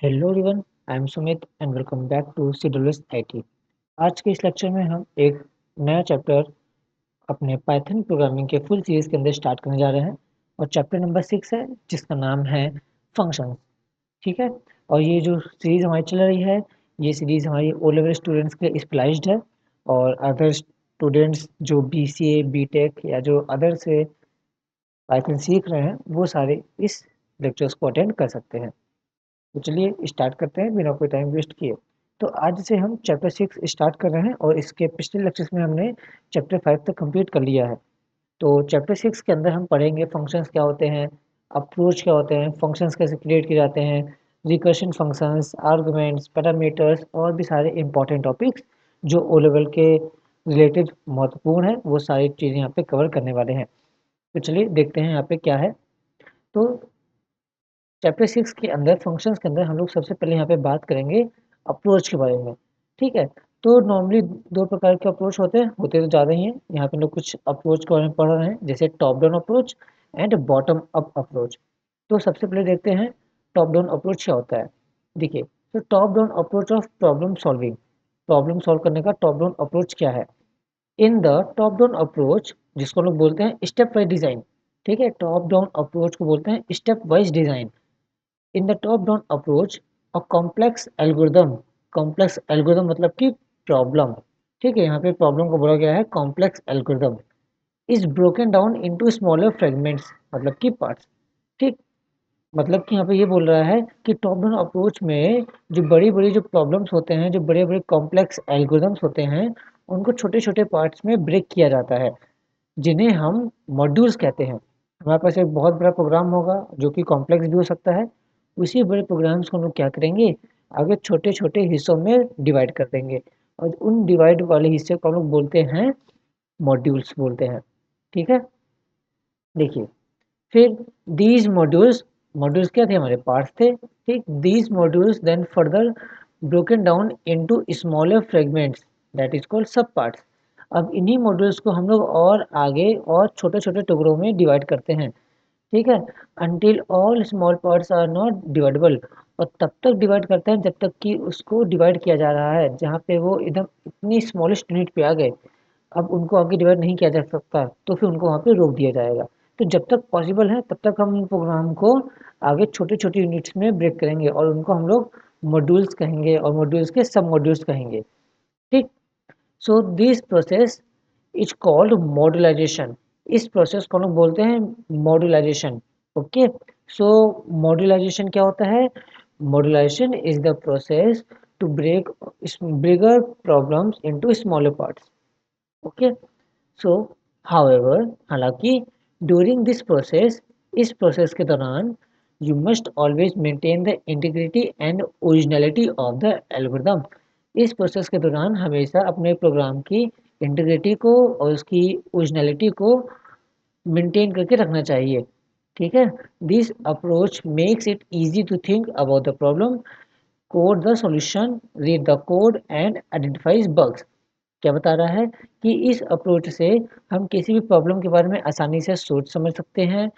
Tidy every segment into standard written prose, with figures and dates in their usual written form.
Hello everyone, I am Sumit and welcome back to Seedlus IT. आज के इस lecture में हम एक नया चैप्टर अपने पाइथन प्रोग्रामिंग के फुल सीरीज के अंदर स्टार्ट करने जा रहे हैं और चैप्टर नंबर 6 है जिसका नाम है फंक्शंस। ठीक है। और ये जो सीरीज हमारी चल रही है, ये सीरीज हमारी ओ लेवल स्टूडेंट्स के लिए स्पेशलाइज्ड है और अदर स्टूडेंट्स जो बीसीए बीटेक या जो अदर से पाइथन सीख रहे हैं वो सारे इस लेक्चर्स को अटेंड कर सकते हैं। तो चलिए स्टार्ट करते हैं बिना कोई टाइम वेस्ट किए। तो आज से हम चैप्टर 6 स्टार्ट कर रहे हैं और इसके पिछले लेक्चर्स में हमने चैप्टर 5 तक कंप्लीट कर लिया है। तो चैप्टर 6 के अंदर हम पढ़ेंगे फंक्शंस क्या होते हैं, अप्रोच क्या होते हैं, फंक्शंस कैसे क्रिएट किए जाते हैं, रिकर्शन फंक्शंस, आर्गुमेंट्स, पैरामीटर्स और भी सारे इंपॉर्टेंट टॉपिक्स जो ओ लेवल के रिलेटेड महत्वपूर्ण है वो सारी चीज़ें यहाँ पे कवर करने वाले हैं। तो चलिए देखते हैं यहाँ पे क्या है। तो चैप्टर 6 के अंदर फंक्शंस के अंदर हम लोग सबसे पहले यहाँ पे बात करेंगे अप्रोच के बारे में। ठीक है। तो नॉर्मली दो प्रकार के अप्रोच होते तो ज़्यादा ही हैं। यहाँ पे लोग कुछ अप्रोच के बारे में पढ़ रहे हैं जैसे top down approach and bottom up approach. तो सबसे पहले देखते हैं टॉप डाउन अप्रोच क्या होता है। देखिए, तो top down approach of problem solving, problem solve करने का टॉप डाउन अप्रोच क्या है। In the top down approach, जिसको लोग बोलते हैं स्टेप वाइज डिज़ाइन। ठीक है, टॉप डाउन अप्रोच को बोलते हैं step wise design. In the top down approach a complex algorithm मतलब कि प्रॉब्लम। ठीक है, यहाँ पे प्रॉब्लम को बोला गया है complex algorithm is broken down into smaller fragments मतलब कि पार्ट्स। ठीक, मतलब कि यहाँ पे ये बोल रहा है कि टॉप डाउन अप्रोच में जो बड़ी बड़ी जो प्रॉब्लम्स होते हैं, जो बड़े बड़े कॉम्प्लेक्स एल्गोरिदम्स होते हैं, उनको छोटे छोटे पार्ट्स में ब्रेक किया जाता है जिन्हें हम मॉड्यूल्स कहते हैं। हमारे पास एक बहुत बड़ा प्रोग्राम होगा जो कि कॉम्प्लेक्स भी हो सकता है। उसी बड़े प्रोग्राम्स को हम लोग क्या करेंगे, आगे छोटे छोटे हिस्सों में डिवाइड कर देंगे और उन डिवाइड वाले हिस्से को हम लोग बोलते हैं मॉड्यूल्स बोलते हैं। ठीक है। देखिए, फिर दीज मॉड्यूल्स, मॉड्यूल्स क्या थे, हमारे पार्ट्स थे। ठीक, these modules then further broken down into smaller fragments that is called sub parts. अब इन्हीं मॉड्यूल्स को हम लोग और आगे और छोटे छोटे टुकड़ों में डिवाइड करते हैं। ठीक है, until all small parts are not divisible. और तब तक डिवाइड करते हैं जब तक कि उसको डिवाइड किया जा रहा है जहाँ पे वो एकदम इतनी स्मॉलेस्ट यूनिट पे आ गए, अब उनको आगे डिवाइड नहीं किया जा सकता तो फिर उनको वहाँ पे रोक दिया जाएगा। तो जब तक पॉसिबल है तब तक हम प्रोग्राम को आगे छोटे छोटे यूनिट्स में ब्रेक करेंगे और उनको हम लोग मॉड्यूल्स कहेंगे और मॉड्यूल्स के सब मॉड्यूल्स कहेंगे। ठीक, so this process is called modularisation. इस प्रोसेस को हम लोग बोलते हैं मॉड्यूलाइजेशन। ओके, सो मॉड्यूलाइजेशन क्या होता है। Modularisation is the process to break bigger problems into smaller parts. Okay, so however, हालांकि ड्यूरिंग दिस प्रोसेस, इस प्रोसेस के दौरान you must always maintain the integrity and originality of the algorithm. इस प्रोसेस के दौरान हमेशा अपने प्रोग्राम की इंटीग्रिटी को और उसकी ओरिजिनलिटी को मेंटेन करके रखना चाहिए। ठीक है, this approach makes it easy to think about the problem, code the solution, read the code and identifies bugs. क्या बता रहा है कि इस अप्रोच से हम किसी भी प्रॉब्लम के बारे में आसानी से सोच समझ सकते हैं,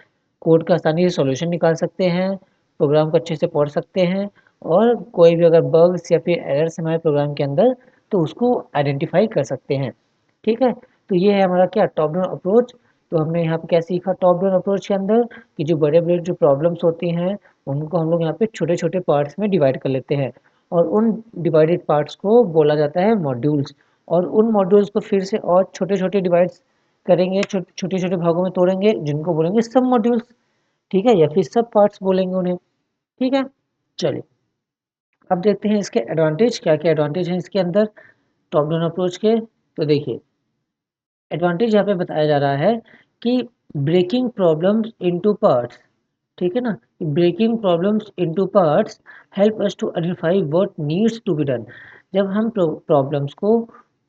कोड का आसानी से सॉल्यूशन निकाल सकते हैं, प्रोग्राम को अच्छे से पढ़ सकते हैं और कोई भी अगर बग्स या फिर एरर्स हमारे प्रोग्राम के अंदर तो उसको आइडेंटिफाई कर सकते हैं। ठीक है, तो ये है हमारा क्या टॉप डाउन अप्रोच। तो हमने यहाँ पे क्या सीखा टॉप डाउन अप्रोच के अंदर कि जो बड़े बड़े जो प्रॉब्लम्स होती हैं उनको हम लोग यहाँ पे छोटे छोटे पार्ट्स में डिवाइड कर लेते हैं और उन डिवाइडेड पार्ट्स को बोला जाता है मॉड्यूल्स। और उन मॉड्यूल्स को फिर से और छोटे छोटे डिवाइड्स करेंगे, छोटे छोटे भागों में तोड़ेंगे जिनको बोलेंगे सब मॉड्यूल्स। ठीक है, या फिर सब पार्ट्स बोलेंगे उन्हें। ठीक है, चलिए अब देखते हैं इसके एडवांटेज, क्या क्या एडवांटेज हैं इसके अंदर टॉप डाउन अप्रोच के। तो देखिए, एडवांटेज यहाँ पे बताया जा रहा है कि ब्रेकिंग प्रॉब्लम्स इनटू पार्ट्स। ठीक है ना, breaking problems into parts help us to identify what needs to be done. जब हम प्रॉब्लम्स को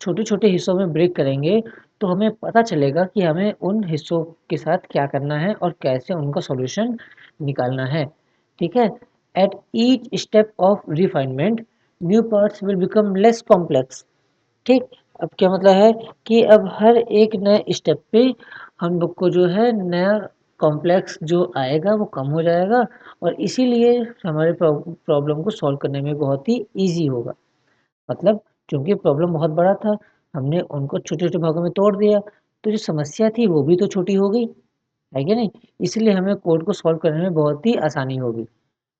छोटे छोटे हिस्सों में ब्रेक करेंगे तो हमें पता चलेगा कि हमें उन हिस्सों के साथ क्या करना है और कैसे उनका सॉल्यूशन निकालना है। ठीक है, at each step of refinement new parts will become less complex. ठीक, अब क्या मतलब है कि अब हर एक नए स्टेप पे हम लोग को जो है नया कॉम्प्लेक्स जो आएगा वो कम हो जाएगा और इसीलिए हमारे प्रॉब्लम को सॉल्व करने में बहुत ही ईज़ी होगा। मतलब चूँकि प्रॉब्लम बहुत बड़ा था, हमने उनको छोटे-छोटे भागों में तोड़ दिया, तो जो समस्या थी वो भी तो छोटी हो गई, है कि नहीं? इसलिए हमें कोड को सॉल्व करने में बहुत ही आसानी होगी।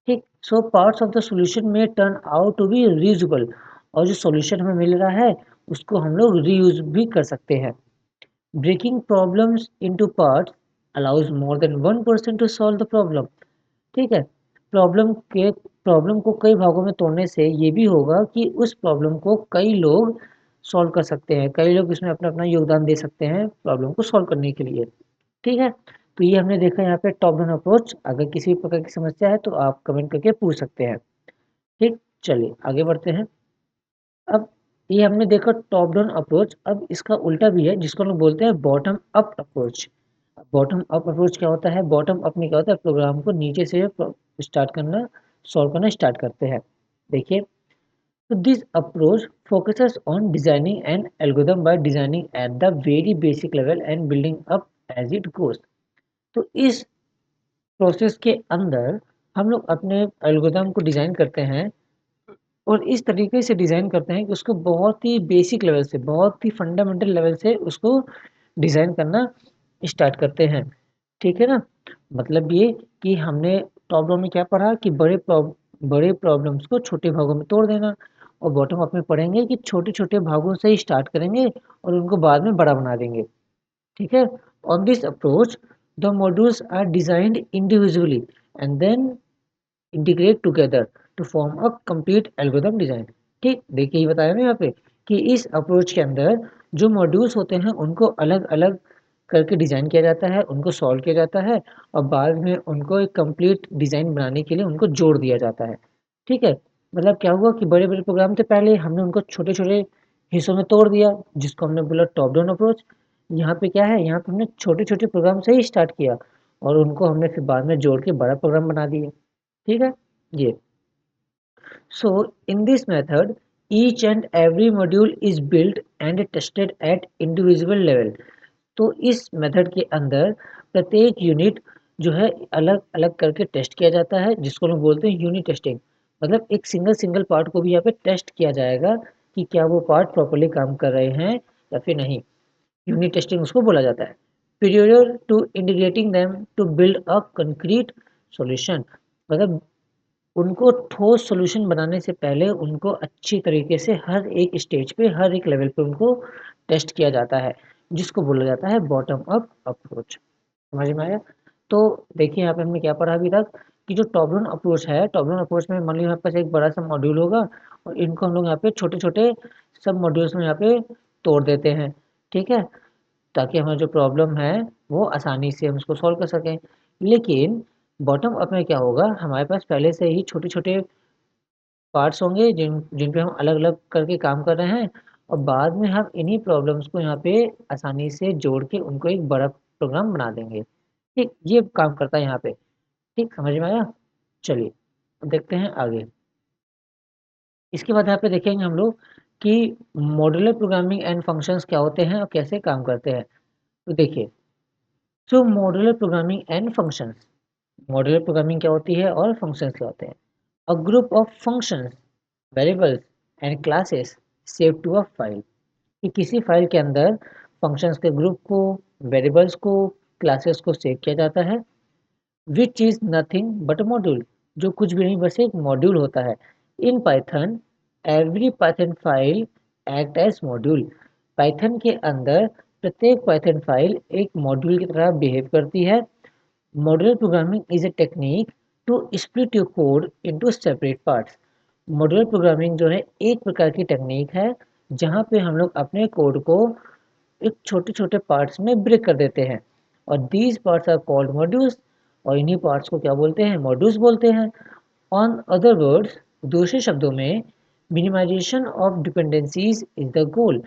ठीक, so parts of the solution में turn out to be reusable और जो सॉल्यूशन हमें मिल रहा है, उसको हम लोग रीयूज़ भी कर सकते हैं। Breaking problems into parts allows more than one person to solve the problem. ठीक है? प्रॉब्लम को कई भागों में तोड़ने से ये भी होगा कि उस प्रॉब्लम को कई लोग सॉल्व कर सकते हैं, कई लोग इसमें अपना-अपना योगदान दे सकते हैं प्रॉब्लम को सॉल्व करने के लिए। ठीक है? तो ये हमने देखा यहाँ पे टॉप डाउन अप्रोच। अगर किसी भी प्रकार की समस्या है तो आप कमेंट करके पूछ सकते हैं। ठीक? चलिए आगे बढ़ते हैं। अब ये हमने देखा टॉप डाउन अप्रोच, अब इसका उल्टा भी है जिसको हम लोग बोलते हैं bottom up approach. Bottom up approach क्या होता है? बॉटम अप में क्या होता है? प्रोग्राम को नीचे से स्टार्ट करना, सॉल्व करना स्टार्ट करते हैं। देखिए, तो this approach focuses on designing an algorithm by designing at the very basic level and building up as it goes. तो इस प्रोसेस के अंदर हम लोग अपने एल्गोरिथम को डिज़ाइन करते हैं और इस तरीके से डिज़ाइन करते हैं कि उसको बहुत ही बेसिक लेवल से, बहुत ही फंडामेंटल लेवल से उसको डिज़ाइन करना स्टार्ट करते हैं। ठीक है ना? मतलब ये कि हमने टॉप डाउन में क्या पढ़ा कि बड़े प्रॉब्लम्स को छोटे भागों में तोड़ देना और बॉटम अप में पढ़ेंगे कि छोटे-छोटे भागों से ही स्टार्ट करेंगे और उनको बाद में बड़ा बना देंगे। ठीक है? On this approach, the modules are designed individually and then integrate together to form a complete algorithm design. ठीक, देखिए ये बताया ना यहाँ पे कि इस अप्रोच के अंदर जो मॉड्यूल्स होते हैं उनको अलग अलग करके डिज़ाइन किया जाता है, उनको सॉल्व किया जाता है और बाद में उनको एक कंप्लीट डिज़ाइन बनाने के लिए उनको जोड़ दिया जाता है। ठीक है, मतलब क्या हुआ कि बड़े बड़े प्रोग्राम थे, पहले हमने उनको छोटे छोटे हिस्सों में तोड़ दिया जिसको हमने बोला टॉप डाउन अप्रोच। यहाँ पे क्या है, यहाँ पे हमने छोटे छोटे प्रोग्राम से ही स्टार्ट किया और उनको हमने फिर बाद में जोड़ के बड़ा प्रोग्राम बना दिया। ठीक है, ये so in this method each and every module is built and tested at individual level। तो इस मेथड के अंदर प्रत्येक यूनिट जो है अलग अलग करके टेस्ट किया जाता है जिसको हम बोलते हैं यूनिट टेस्टिंग। मतलब एक सिंगल सिंगल पार्ट को भी यहाँ पे टेस्ट किया जाएगा कि क्या वो पार्ट प्रॉपर्ली काम कर रहे हैं या फिर नहीं। यूनिट टेस्टिंग उसको बोला जाता है। Prior to integrating them to build a concrete solution, मतलब उनको ठोस सॉल्यूशन बनाने से पहले उनको अच्छी तरीके से हर एक स्टेज पे, हर एक लेवल पे उनको टेस्ट किया जाता है, जिसको बोला जाता है बॉटम अप अप्रोच। समझ में आया? तो देखिए यहाँ पे हमने क्या पढ़ा अभी तक कि जो टॉप डाउन अप्रोच है, टॉप डाउन अप्रोच में मान लीजिए हमारे पास एक बड़ा सा मॉड्यूल होगा और इनको हम लोग यहाँ पे छोटे-छोटे सब मॉड्यूल्स में यहाँ पे तोड़ देते हैं। ठीक है? ताकि हमारा जो प्रॉब्लम है वो आसानी से हम उसको सॉल्व कर सकें। लेकिन बॉटम अप में क्या होगा, हमारे पास पहले से ही छोटे-छोटे पार्ट्स होंगे जिन जिन पे हम अलग-अलग करके काम कर रहे हैं और बाद में हम इन्हीं प्रॉब्लम्स को यहाँ पे आसानी से जोड़ के उनको एक बड़ा प्रोग्राम बना देंगे। ठीक, ये काम करता है यहाँ पे। ठीक, समझ में आया? चलिए, अब देखते हैं आगे। इसके बाद यहाँ पे देखेंगे हम लोग कि मॉड्यूलर प्रोग्रामिंग एंड फंक्शंस क्या होते हैं और कैसे काम करते हैं। तो देखिए, so modular programming and functions, modular programming क्या होती है और फंक्शंस क्या होते हैं? A group of functions, variables and classes saved to a file, कि किसी फाइल के अंदर फंक्शंस के ग्रुप को, वेरिएबल्स को, क्लासेस को सेव किया जाता है। Which is nothing but module, जो कुछ भी नहीं बस एक मॉड्यूल होता है। In Python every Python file act as module, Python के अंदर प्रत्येक पाइथन फाइल एक मॉड्यूल की तरह बिहेव करती है। Modular programming is a technique to split your code into separate parts। Modular programming जो है एक प्रकार की टेक्निक है जहाँ पे हम लोग अपने कोड को एक छोटे-छोटे पार्ट्स में ब्रेक कर देते हैं और these parts are called modules और इन्हीं पार्ट्स को क्या बोलते हैं? मॉड्यूल्स बोलते हैं। ऑन अदर वर्ड्स, दूसरे शब्दों में, minimization of dependencies is the goal.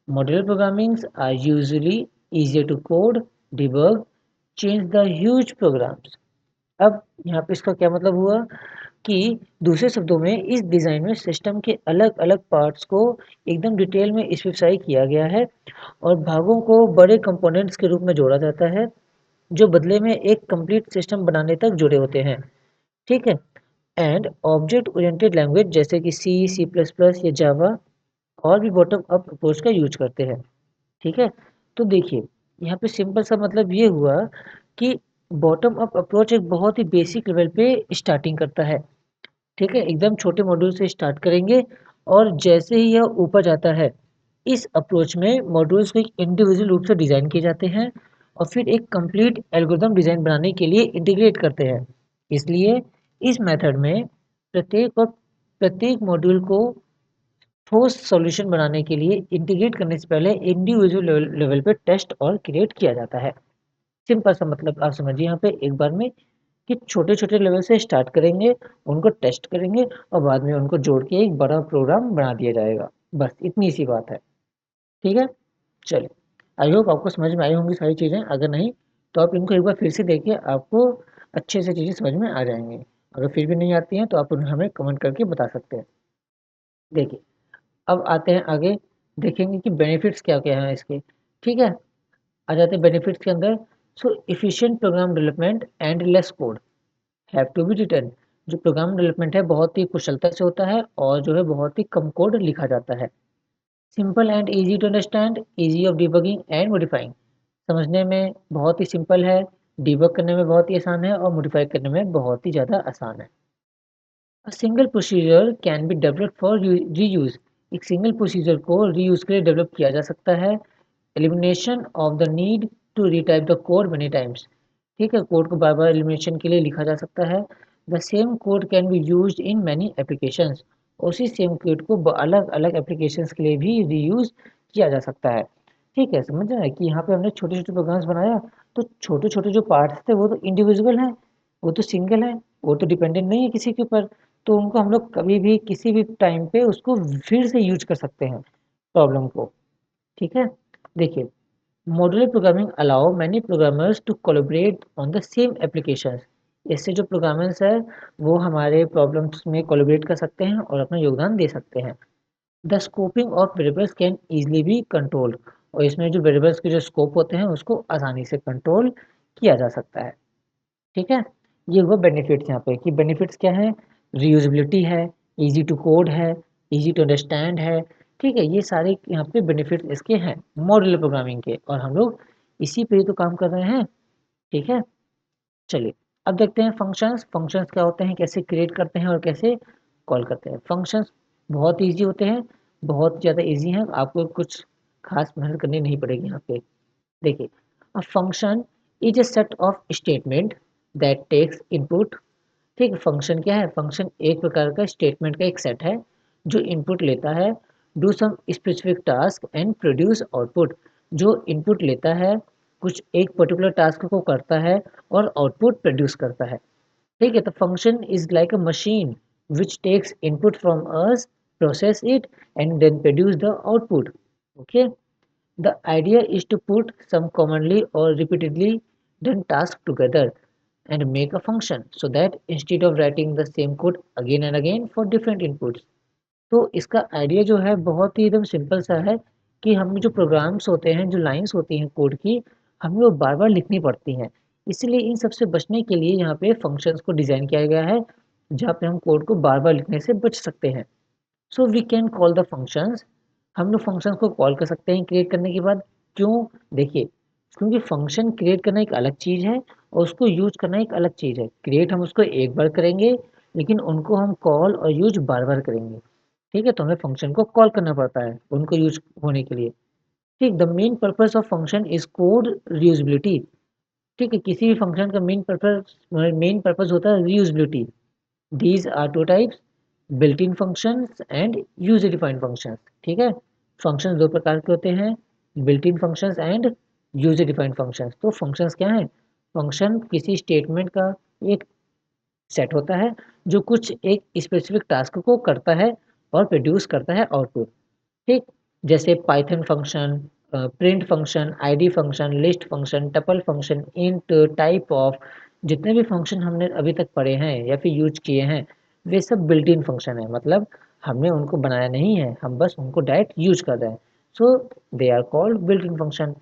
Modular programmings are usually easier to code, debug, change the huge programs। अब यहाँ पे इसका क्या मतलब हुआ कि दूसरे शब्दों में इस डिज़ाइन में सिस्टम के अलग अलग पार्ट्स को एकदम डिटेल में स्पेसिफाई किया गया है और भागों को बड़े कंपोनेंट्स के रूप में जोड़ा जाता है जो बदले में एक कंप्लीट सिस्टम बनाने तक जुड़े होते हैं। ठीक है। एंड ऑब्जेक्ट ओरिएंटेड लैंग्वेज जैसे कि सी, सी प्लस प्लस या जावा और भी बॉटम अप अप्रोच का यूज करते हैं। ठीक है। तो देखिए, यहाँ पे सिंपल सा मतलब ये हुआ कि बॉटम अप अप्रोच एक बहुत ही बेसिक लेवल पे स्टार्टिंग करता है। ठीक है, एकदम छोटे मॉड्यूल से स्टार्ट करेंगे और जैसे ही यह ऊपर जाता है, इस अप्रोच में मॉड्यूल्स को एक इंडिविजुअल रूप से डिज़ाइन किए जाते हैं और फिर एक कंप्लीट एल्गोरिथम डिज़ाइन बनाने के लिए इंटीग्रेट करते हैं। इसलिए इस मेथड में प्रत्येक मॉड्यूल को ठोस सॉल्यूशन बनाने के लिए इंटीग्रेट करने से पहले इंडिविजुअल लेवल पे टेस्ट और क्रिएट किया जाता है। सिंपल सा मतलब आप समझिए यहाँ पे एक बार में कि छोटे-छोटे लेवल से स्टार्ट करेंगे, उनको टेस्ट करेंगे और बाद में उनको जोड़ के एक बड़ा प्रोग्राम बना दिया जाएगा। बस इतनी सी बात है। ठीक है? चलिए, आई होप आपको समझ में आई होंगी सारी चीज़ें। अगर नहीं, तो आप इनको एक बार फिर से देखिए, आपको अच्छे से चीज़ें समझ में आ जाएँगी। अगर फिर भी नहीं आती हैं, तो आप उन्हें हमें कमेंट करके बता सकते हैं। देखिए, अब आते हैं आगे, देखेंगे कि बेनिफिट्स क्या-क्या हैं इसके। ठीक है? आ जाते हैं बेनिफिट्स के अंदर। So efficient program development and less code have to be written. जो प्रोग्राम डेवलपमेंट है बहुत ही कुशलता से होता है और जो है बहुत ही कम कोड लिखा जाता है। Simple and easy to understand, easy of debugging and modifying. समझने में बहुत ही सिंपल है, डिबग करने में बहुत ही आसान है और मॉडिफाई करने में बहुत ही ज़्यादा आसान है। A single procedure can be developed for reuse। एक सिंगल प्रोसीजर को रीयूज के लिए डेवलप किया जा सकता है। Elimination of the need to retype the code many times. ठीक है, कोड को बार बार एलिमिनेशन के लिए लिखा जा सकता है। The same code can be used in many applications. उसी सेम कोड को अलग अलग एप्लीकेशंस के लिए भी रीयूज किया जा सकता है। ठीक है, समझ रहे हैं कि यहाँ पे हमने छोटे छोटे प्रोग्राम्स बनाया, तो छोटे छोटे जो पार्ट्स थे वो तो इंडिविजुअल हैं, वो तो सिंगल है, वो तो डिपेंडेंट नहीं है किसी के ऊपर। तो उनको हम लोग कभी भी किसी भी टाइम पे उसको फिर से यूज कर सकते हैं प्रॉब्लम को। ठीक है। देखिए, modular programming allow many programmers to collaborate on the same applications. इससे जो प्रोग्रामर्स है वो हमारे प्रॉब्लम्स में कोलैबोरेट कर सकते हैं और अपना योगदान दे सकते हैं। The scoping of variables can easily be controlled. और इसमें जो वेरिएबल्स के जो स्कोप होते हैं उसको आसानी से कंट्रोल किया जा सकता है। ठीक है। ये हुआ बेनिफिट्स यहाँ पे कि बेनिफिट्स क्या है, रीयूजेबिलिटी है, इजी टू कोड है, इजी टू अंडरस्टैंड है। ठीक है, ये सारे यहाँ पे बेनिफिट्स इसके हैं मॉड्यूलर प्रोग्रामिंग के, और हम लोग इसी पे ही तो काम कर रहे हैं। ठीक है। चलिए, अब देखते हैं फंक्शंस। फंक्शंस क्या होते हैं, कैसे क्रिएट करते हैं और कैसे कॉल करते हैं। फंक्शंस बहुत ईजी होते हैं, बहुत ज़्यादा ईजी हैं, आपको कुछ खास मेहनत करनी नहीं पड़ेगी यहाँ पे। देखिए, a function is a set of statement that takes input. ठीक है, फंक्शन क्या है, फंक्शन एक प्रकार का स्टेटमेंट का एक सेट है जो इनपुट लेता है, do some specific task and produce output. जो इनपुट लेता है, कुछ एक पर्टिकुलर टास्क को करता है और आउटपुट प्रोड्यूस करता है। ठीक है, तो function is like a machine which takes input from us, process it and then produce the output. Okay. The idea is to put some commonly or repeatedly done tasks together and make a function so that instead of writing the same code again and again for different inputs। तो इसका idea जो है बहुत ही एकदम simple सा है कि हम जो प्रोग्राम्स होते हैं, जो लाइंस होती हैं कोड की, हमें वो बार बार लिखनी पड़ती हैं। इसलिए इन सबसे बचने के लिए यहाँ पे फंक्शंस को डिज़ाइन किया गया है जहाँ पे हम कोड को बार बार लिखने से बच सकते हैं। So we can call the functions. हम लोग फंक्शंस को कॉल कर सकते हैं क्रिएट करने के बाद। क्यों? देखिए, क्योंकि फंक्शन क्रिएट करना एक अलग चीज़ है और उसको यूज करना एक अलग चीज़ है। क्रिएट हम उसको एक बार करेंगे, लेकिन उनको हम कॉल और यूज बार बार करेंगे। ठीक है, तो हमें फंक्शन को कॉल करना पड़ता है उनको यूज होने के लिए। ठीक, the main purpose of function is code reusability. ठीक है, किसी भी फंक्शन का मेन पर्पस होता है reusability. These are two types, built-in functions and user-defined functions। ठीक है, functions दो प्रकार के होते हैं, built-in functions and user-defined functions। तो functions क्या हैं? function किसी स्टेटमेंट का एक सेट होता है जो कुछ एक स्पेसिफिक टास्क को करता है और प्रोड्यूस करता है आउटपुट। ठीक, जैसे Python function, print function, ID function, list function, tuple function, int, type of, जितने भी फंक्शन हमने अभी तक पढ़े हैं या फिर यूज किए हैं, वे सब बिल्ट इन फंक्शन है। मतलब हमने उनको बनाया नहीं है, हम बस उनको डायरेक्ट यूज कर रहे हैं। So they are called built in function.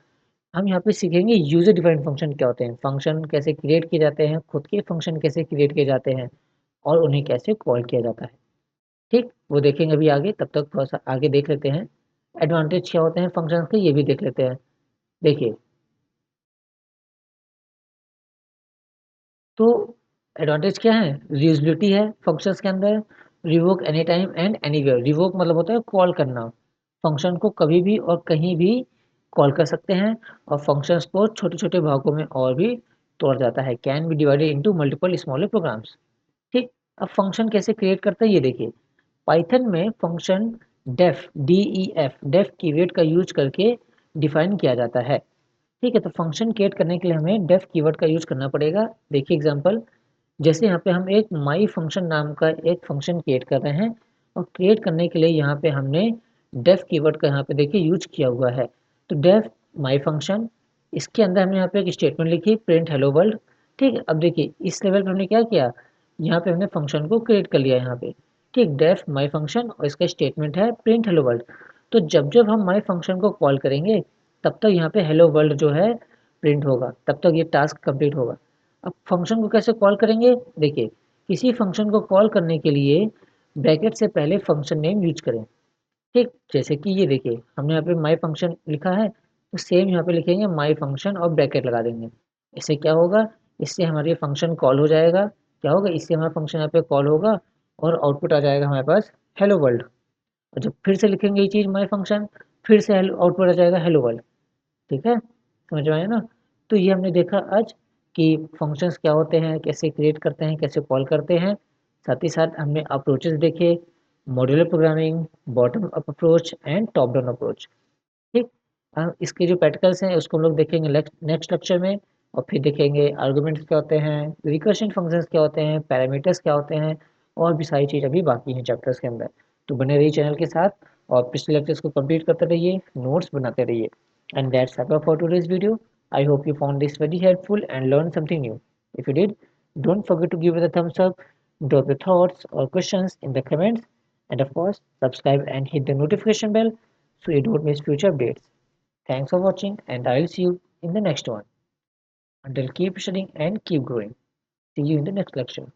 हम यहाँ पे सीखेंगे यूजर डिफाइंड फंक्शन क्या होते हैं, फंक्शन कैसे क्रिएट किए जाते हैं, खुद के फंक्शन कैसे क्रिएट किए जाते हैं और उन्हें कैसे कॉल किया जाता है। ठीक, वो देखेंगे अभी आगे, तब तक थोड़ा सा आगे देख लेते हैं एडवांटेज क्या होते हैं फंक्शन के, ये भी देख लेते हैं। देखिए, तो एडवांटेज क्या है, रीयूजेबिलिटी है फंक्शंस के अंदर, revoke any time and anywhere, revoke मतलब होता है कॉल करना, फंक्शन को कभी भी और कहीं भी कॉल कर सकते हैं, और फंक्शंस को छोटे छोटे भागों में और भी तोड़ जाता है, can be divided into multiple smaller programs. ठीक, अब फंक्शन कैसे क्रिएट करते हैं ये देखिए, पाइथन में फंक्शन डेफ डेफ कीवर्ड का यूज करके डिफाइन किया जाता है। ठीक है, तो फंक्शन क्रिएट करने के लिए हमें डेफ कीवर्ड का यूज करना पड़ेगा। देखिए एग्जांपल, जैसे यहाँ पे हम एक माई फंक्शन नाम का एक फंक्शन क्रिएट कर रहे हैं, और क्रिएट करने के लिए यहाँ पे हमने डेफ कीवर्ड का यहाँ पे देखिए यूज किया हुआ है। तो डेफ माई फंक्शन, इसके अंदर हमने यहाँ पे एक स्टेटमेंट लिखी प्रिंट हेलो वर्ल्ड। ठीक है, अब देखिए इस लेवल पे हमने क्या किया, यहाँ पे हमने फंक्शन को क्रिएट कर लिया यहाँ पे। ठीक, डेफ माई फंक्शन और इसका स्टेटमेंट है प्रिंट हेलो वर्ल्ड। तो जब जब हम माई फंक्शन को कॉल करेंगे, तब तक यहाँ पे हेलो वर्ल्ड जो है प्रिंट होगा, तब तक ये टास्क कंप्लीट होगा। अब फंक्शन को कैसे कॉल करेंगे, देखिए किसी फंक्शन को कॉल करने के लिए ब्रैकेट से पहले फंक्शन नेम यूज करें। ठीक, जैसे कि ये देखिए हमने यहाँ पे माई फंक्शन लिखा है, तो सेम यहाँ पे लिखेंगे माई फंक्शन और ब्रैकेट लगा देंगे। इससे क्या होगा, इससे हमारे फंक्शन कॉल हो जाएगा, क्या होगा, इससे हमारा फंक्शन यहाँ पे कॉल होगा और आउटपुट आ जाएगा हमारे पास हेलो वर्ल्ड। और जब फिर से लिखेंगे ये चीज़ माई फंक्शन, फिर से आउटपुट आ जाएगा हेलो वर्ल्ड। ठीक है, समझ में आया ना। तो ये हमने देखा आज कि फंक्शंस क्या होते हैं, कैसे क्रिएट करते हैं, कैसे कॉल करते हैं। साथ ही साथ हमने अप्रोचेस देखे, modular programming, bottom up approach and top down approach. ठीक, इसके जो प्रैक्टिकल्स हैं उसको हम लोग देखेंगे नेक्स्ट लेक्चर में। और फिर देखेंगे आर्गुमेंट्स क्या होते हैं, रिकर्शन फंक्शंस क्या होते हैं, पैरामीटर्स क्या होते हैं, और भी सारी चीज़ अभी बाकी हैं चैप्टर्स के अंदर। तो बने रहिए चैनल के साथ, और पिछले लेक्चर्स को कंप्लीट करते रहिए, नोट्स बनाते रहिए। And that's all for today's video. I hope you found this very helpful and learned something new. If you did, don't forget to give it a thumbs up, drop your thoughts or questions in the comments, and of course, subscribe and hit the notification bell so you don't miss future updates. Thanks for watching, and I'll see you in the next one. Until keep studying and keep growing. See you in the next lecture.